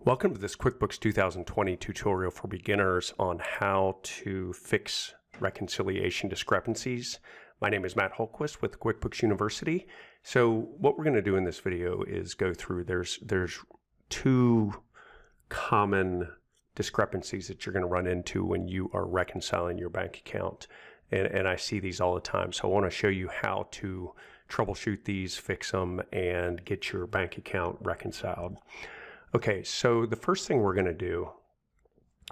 Welcome to this QuickBooks 2020 tutorial for beginners on how to fix reconciliation discrepancies. My name is Matt Holquist with QuickBooks University. So what we're going to do in this video is go through, there's two common discrepancies that you're going to run into when you are reconciling your bank account. And I see these all the time. So I want to show you how to troubleshoot these, fix them, and get your bank account reconciled. Okay, so the first thing we're going to do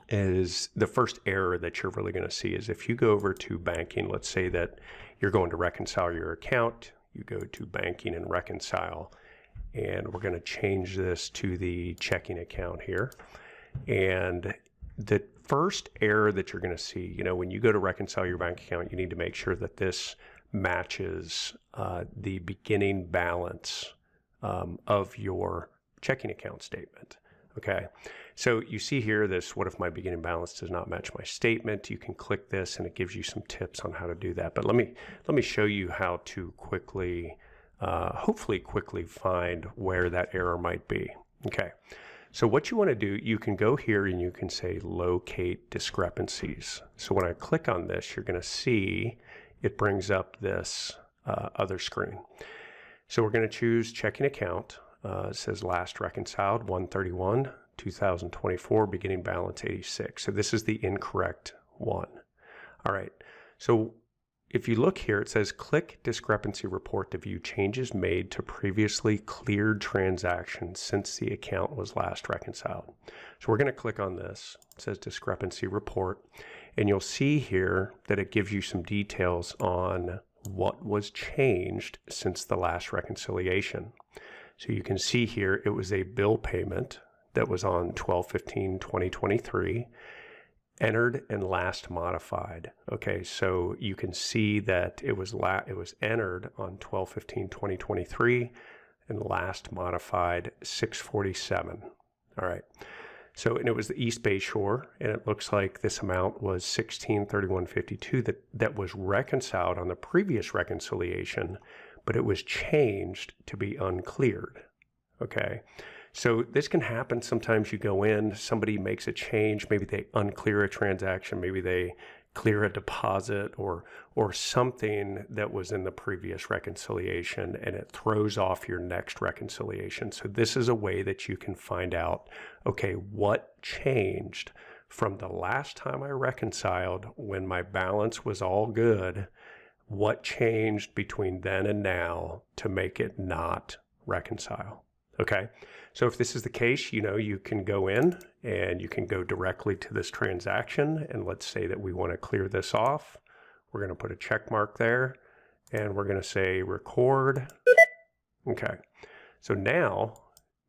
is the first error that you're really going to see is if you go over to banking, let's say that you're going to reconcile your account, you go to banking and reconcile, and we're going to change this to the checking account here. And the first error that you're going to see, when you go to reconcile your bank account, you need to make sure that this matches the beginning balance of your checking account statement. Okay, so you see here this, what if my beginning balance does not match my statement? You can click this and it gives you some tips on how to do that. But let me show you how to quickly, hopefully quickly find where that error might be. Okay, so what you want to do, you can go here and you can say locate discrepancies. So when I click on this, you're going to see it brings up this other screen. So we're going to choose checking account. It says last reconciled 1/31/2024, beginning balance 86. So this is the incorrect one. All right. So if you look here, it says click discrepancy report to view changes made to previously cleared transactions since the account was last reconciled. So we're going to click on this. It says discrepancy report, and you'll see here that it gives you some details on what was changed since the last reconciliation. So you can see here, it was a bill payment that was on 12/15/2023, entered and last modified. Okay, so you can see that it was entered on 12/15/2023 and last modified 6/47. All right. So, and it was the East Bay Shore, and it looks like this amount was $1631.52 that was reconciled on the previous reconciliation, but it was changed to be uncleared. Okay, so this can happen. Sometimes you go in, somebody makes a change, maybe they unclear a transaction, maybe they clear a deposit or something that was in the previous reconciliation, and it throws off your next reconciliation. So this is a way that you can find out, okay, what changed from the last time I reconciled when my balance was all good. What changed between then and now to make it not reconcile? Okay, so if this is the case, you can go in and you can go directly to this transaction, and let's say that we want to clear this off. We're going to put a check mark there and we're going to say record. Okay, so now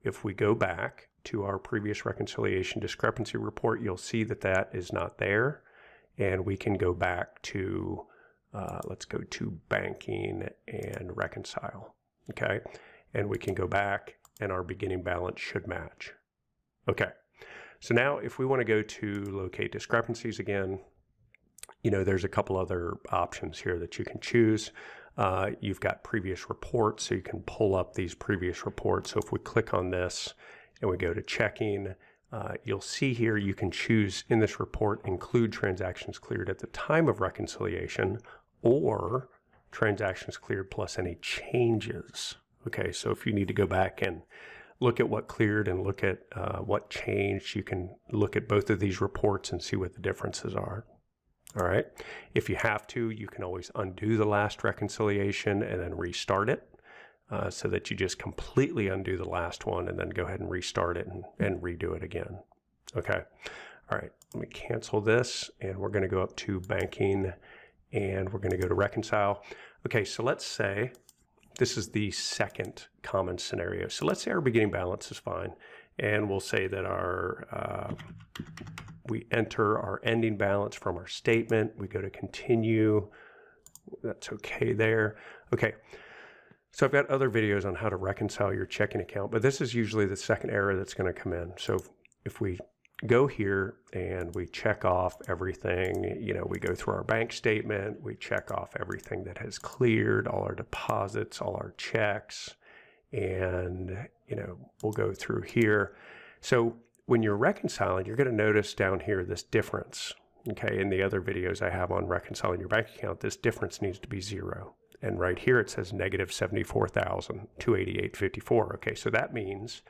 if we go back to our previous reconciliation discrepancy report, you'll see that that is not there, and we can go back to let's go to banking and reconcile. Okay, and we can go back and our beginning balance should match. Okay, so now if we want to go to locate discrepancies again, there's a couple other options here that you can choose. You've got previous reports, so you can pull up these previous reports. So if we click on this and we go to checking, you'll see here you can choose in this report include transactions cleared at the time of reconciliation or transactions cleared plus any changes. Okay, so if you need to go back and look at what cleared and look at what changed, you can look at both of these reports and see what the differences are. All right, if you have to, you can always undo the last reconciliation and then restart it so that you just completely undo the last one and then go ahead and restart it and redo it again. Okay, all right, let me cancel this and we're going to go up to banking and we're going to go to reconcile. Okay, so let's say this is the second common scenario. So let's say our beginning balance is fine, and we'll say that we enter our ending balance from our statement. We go to continue. That's okay there. Okay, so I've got other videos on how to reconcile your checking account, but this is usually the second error that's going to come in. So if we go here and we check off everything, we go through our bank statement, we check off everything that has cleared, all our deposits, all our checks, and we'll go through here. So when you're reconciling, you're going to notice down here this difference. Okay, in the other videos I have on reconciling your bank account, this difference needs to be 0. And right here it says negative 74,288.54. Okay, so that means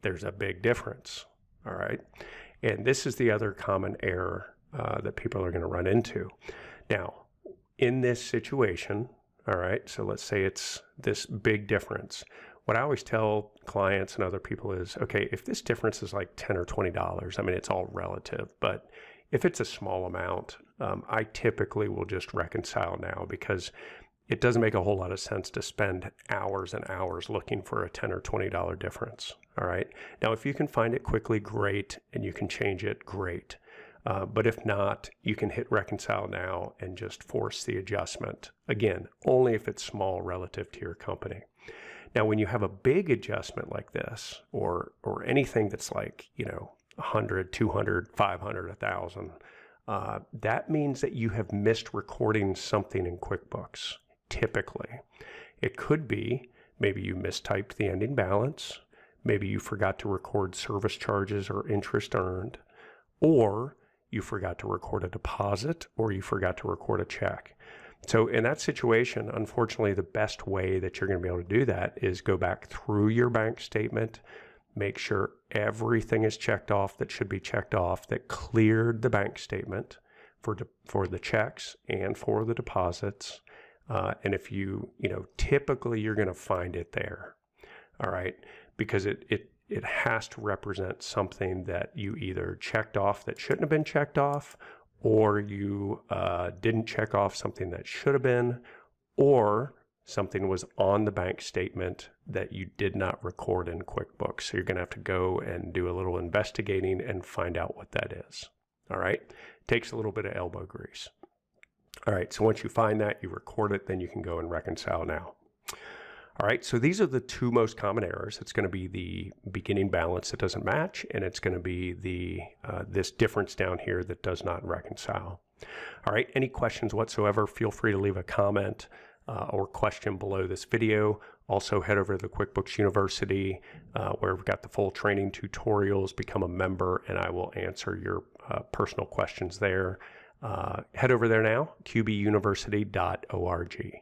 there's a big difference. All right, and this is the other common error that people are going to run into. Now, in this situation, all right, so let's say it's this big difference. What I always tell clients and other people is, okay, if this difference is like $10 or $20, I mean, it's all relative, but if it's a small amount, I typically will just reconcile now, because it doesn't make a whole lot of sense to spend hours and hours looking for a $10 or $20 difference. All right. Now, if you can find it quickly, great, and you can change it, great. But if not, you can hit reconcile now and just force the adjustment. Again, only if it's small relative to your company. Now, when you have a big adjustment like this, or anything that's like, 100, 200, 500, 1,000, that means that you have missed recording something in QuickBooks, typically. It could be maybe you mistyped the ending balance, maybe you forgot to record service charges or interest earned, or you forgot to record a deposit, or you forgot to record a check. So in that situation, unfortunately, the best way that you're going to be able to do that is go back through your bank statement, make sure everything is checked off that should be checked off, that cleared the bank statement for the checks and for the deposits. And if typically you're going to find it there, all right, because it has to represent something that you either checked off that shouldn't have been checked off, or you didn't check off something that should have been, or something was on the bank statement that you did not record in QuickBooks. So you're going to have to go and do a little investigating and find out what that is. All right. Takes a little bit of elbow grease. All right. So once you find that, you record it, then you can go and reconcile now. All right. So these are the two most common errors. It's going to be the beginning balance that doesn't match, and it's going to be the this difference down here that does not reconcile. All right. Any questions whatsoever, feel free to leave a comment or question below this video. Also head over to the QuickBooks University where we've got the full training tutorials. Become a member and I will answer your personal questions there. Head over there now, qbuniversity.org.